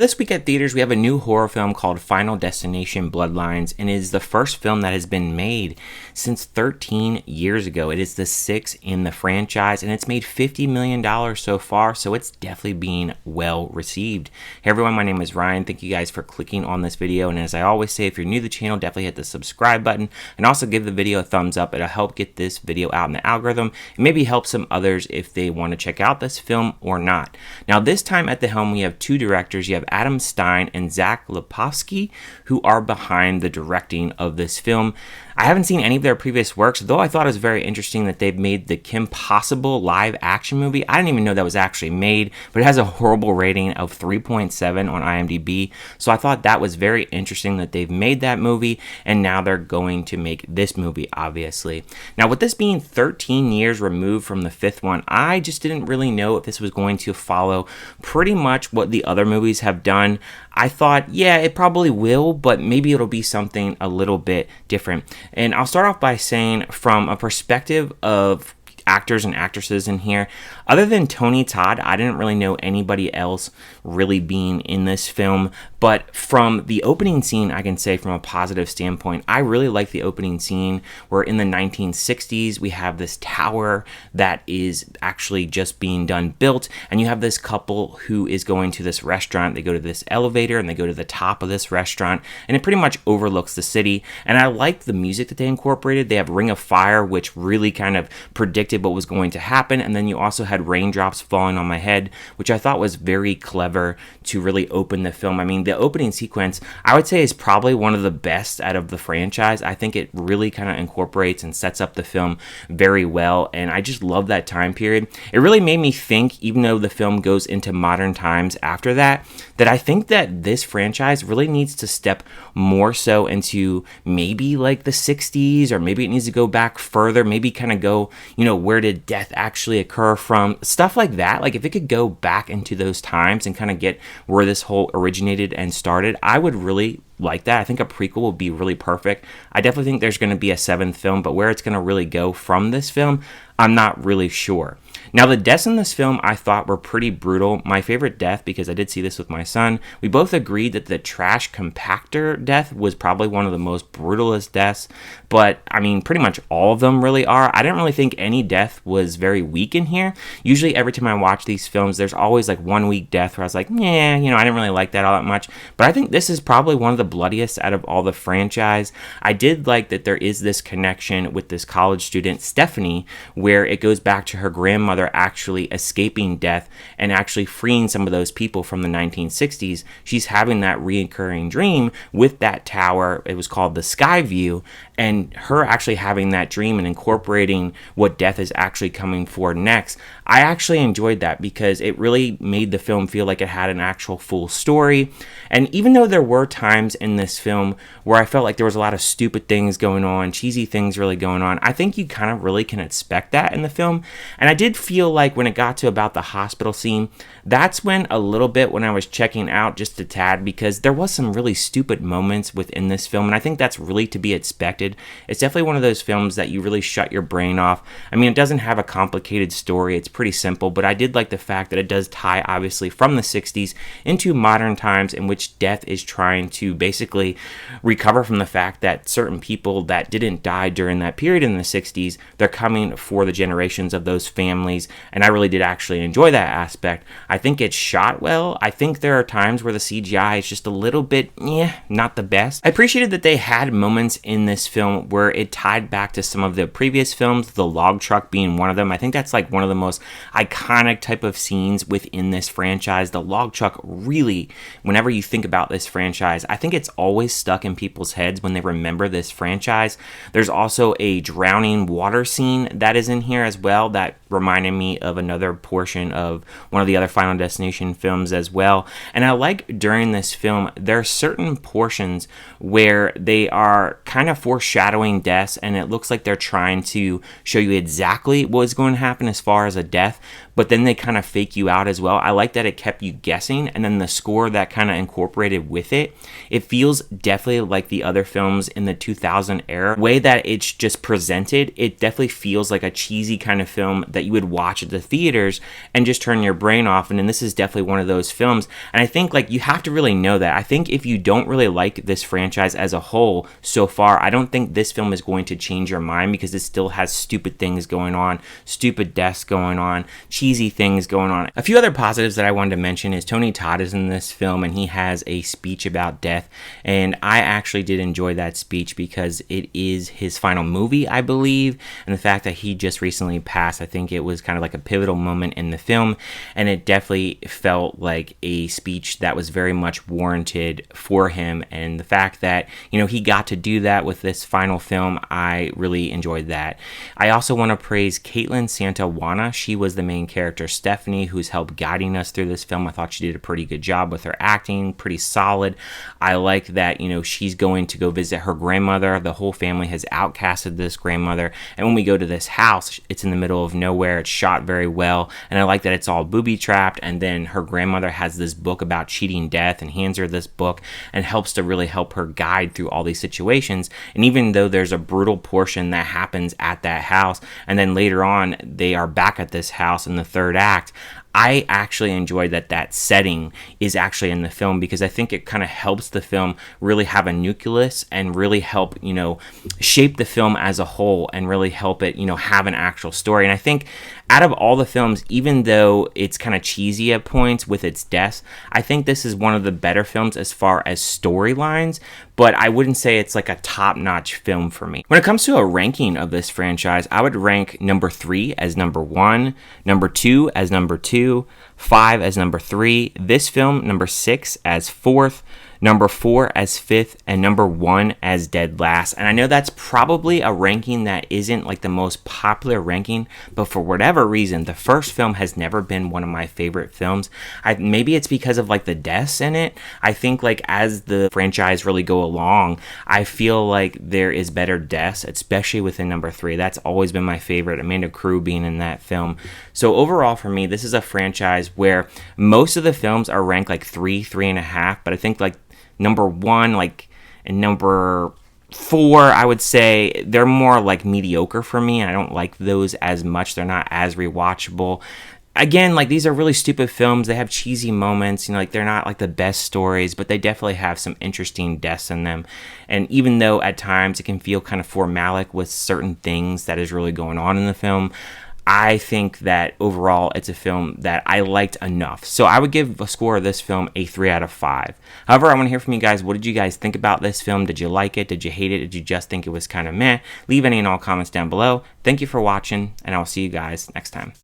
This week at theaters, we have a new horror film called Final Destination Bloodlines, and it is the first film that has been made since 13 years ago. It is the sixth in the franchise, and it's made $50 million so far, so it's definitely being well received. Hey everyone, my name is Ryan. Thank you guys for clicking on this video, and as I always say, if you're new to the channel, definitely hit the subscribe button, and also give the video a thumbs up. It'll help get this video out in the algorithm, and maybe help some others if they want to check out this film or not. Now, this time at the helm, we have two directors. You have Adam Stein and Lipovsky, who are behind the directing of this film. I haven't seen any of their previous works, though I thought it was very interesting that they've made the Kim Possible live action movie. I didn't even know that was actually made, but it has a horrible rating of 3.7 on IMDb. So I thought that was very interesting that they've made that movie, and now they're going to make this movie, obviously. Now, with this being 13 years removed from the fifth one, I just didn't really know if this was going to follow pretty much what the other movies have done. I thought, yeah, it probably will, but maybe it'll be something a little bit different. And I'll start off by saying, from a perspective of actors and actresses in here, other than Tony Todd, I didn't really know anybody else really being in this film. But from the opening scene, I can say from a positive standpoint, I really like the opening scene where in the 1960s, we have this tower that is actually just being built, and you have this couple who is going to this restaurant. They go to this elevator and they go to the top of this restaurant, and it pretty much overlooks the city. And I like the music that they incorporated. They have Ring of Fire, which really kind of predicted what was going to happen, and then you also had raindrops falling on my head, which I thought was very clever to really open the film. I mean, the opening sequence, I would say, is probably one of the best out of the franchise. I think it really kind of incorporates and sets up the film very well, and I just love that time period. It really made me think, even though the film goes into modern times after that, that I think that this franchise really needs to step more so into maybe like the 60s, or maybe it needs to go back further, maybe kind of go, where did death actually occur from? Stuff like that. Like, if it could go back into those times and kind of get where this whole originated and started, I would really like that. I think a prequel would be really perfect. I definitely think there's going to be a seventh film, but where it's going to really go from this film, I'm not really sure. Now, the deaths in this film I thought were pretty brutal. My favorite death, because I did see this with my son, we both agreed that the trash compactor death was probably one of the most brutalest deaths, but I mean, pretty much all of them really are. I didn't really think any death was very weak in here. Usually every time I watch these films, there's always like one weak death where I was like, yeah, I didn't really like that all that much, but I think this is probably one of the bloodiest out of all the franchise. I did like that there is this connection with this college student, Stephanie, where it goes back to her grandmother actually escaping death and actually freeing some of those people from the 1960s. She's having that reoccurring dream with that tower. It was called the Sky View, and her actually having that dream and incorporating what death is actually coming for next. I actually enjoyed that because it really made the film feel like it had an actual full story. And even though there were times in this film where I felt like there was a lot of stupid things going on, cheesy things really going on, I think you kind of really can expect that in the film. And I did feel like when it got to about the hospital scene, that's when a little bit when I was checking out just a tad, because there was some really stupid moments within this film, and I think that's really to be expected. It's definitely one of those films that you really shut your brain off. I mean, it doesn't have a complicated story. It's pretty simple, but I did like the fact that it does tie, obviously, from the 60s into modern times in which death is trying to basically recover from the fact that certain people that didn't die during that period in the 60s, they're coming for the generations of those families, and I really did actually enjoy that aspect. I think it's shot well. I think there are times where the CGI is just a little bit, not the best. I appreciated that they had moments in this film where it tied back to some of the previous films, the log truck being one of them. I think that's like one of the most iconic type of scenes within this franchise. The log truck really, whenever you think about this franchise, I think it's always stuck in people's heads when they remember this franchise. There's also a drowning water scene that is in here as well that reminded me of another portion of one of the other Final Destination films as well. And I like during this film, there are certain portions where they are kind of foreshadowing deaths, and it looks like they're trying to show you exactly what's going to happen as far as a death death, but then they kind of fake you out as well. I like that it kept you guessing, and then the score that kind of incorporated with it, it feels definitely like the other films in the 2000 era. The way that it's just presented, it definitely feels like a cheesy kind of film that you would watch at the theaters and just turn your brain off. And then this is definitely one of those films, and I think like you have to really know that. I think if you don't really like this franchise as a whole so far, I don't think this film is going to change your mind, because it still has stupid things going on, stupid deaths going on, cheesy things going on. A few other positives that I wanted to mention is Tony Todd is in this film, and he has a speech about death, and I actually did enjoy that speech because it is his final movie, I believe, and the fact that he just recently passed, I think it was kind of like a pivotal moment in the film, and it definitely felt like a speech that was very much warranted for him. And the fact that, you know, he got to do that with this final film, I really enjoyed that. I also want to praise Kaitlyn Juana. She was the main character, Stephanie, who's helped guiding us through this film. I thought she did a pretty good job with her acting, pretty solid. I like that, you know, she's going to go visit her grandmother. The whole family has outcasted this grandmother, and when we go to this house, it's in the middle of nowhere. It's shot very well, and I like that it's all booby trapped, and then her grandmother has this book about cheating death and hands her this book and helps to really help her guide through all these situations. And even though there's a brutal portion that happens at that house, and then later on they are back at this house in the third act, I actually enjoyed that setting is actually in the film, because I think it kind of helps the film really have a nucleus and really help, you know, shape the film as a whole and really help it, you know, have an actual story. And I think out of all the films, even though it's kind of cheesy at points with its deaths, I think this is one of the better films as far as storylines, but I wouldn't say it's like a top-notch film for me. When it comes to a ranking of this franchise, I would rank number 3 as number 1, number 2 as number 2, 5 as number 3, this film number 6 as 4th, number 4 as 5th, and number 1 as dead last. And I know that's probably a ranking that isn't like the most popular ranking, but for whatever reason, the first film has never been one of my favorite films. Maybe it's because of like the deaths in it. I think like as the franchise really go along, I feel like there is better deaths, especially within number 3. That's always been my favorite, Amanda Crew being in that film. So overall for me, this is a franchise where most of the films are ranked like 3, 3.5, but I think like number 1, like, and number 4, I would say they're more like mediocre for me, and I don't like those as much. They're not as rewatchable. Again, like, these are really stupid films. They have cheesy moments, you know, like they're not like the best stories, but they definitely have some interesting deaths in them. And even though at times it can feel kind of formalic with certain things that is really going on in the film, I think that overall it's a film that I liked enough. So I would give a score of this film a 3 out of 5. However, I want to hear from you guys. What did you guys think about this film? Did you like it? Did you hate it? Did you just think it was kind of meh? Leave any and all comments down below. Thank you for watching, and I will see you guys next time.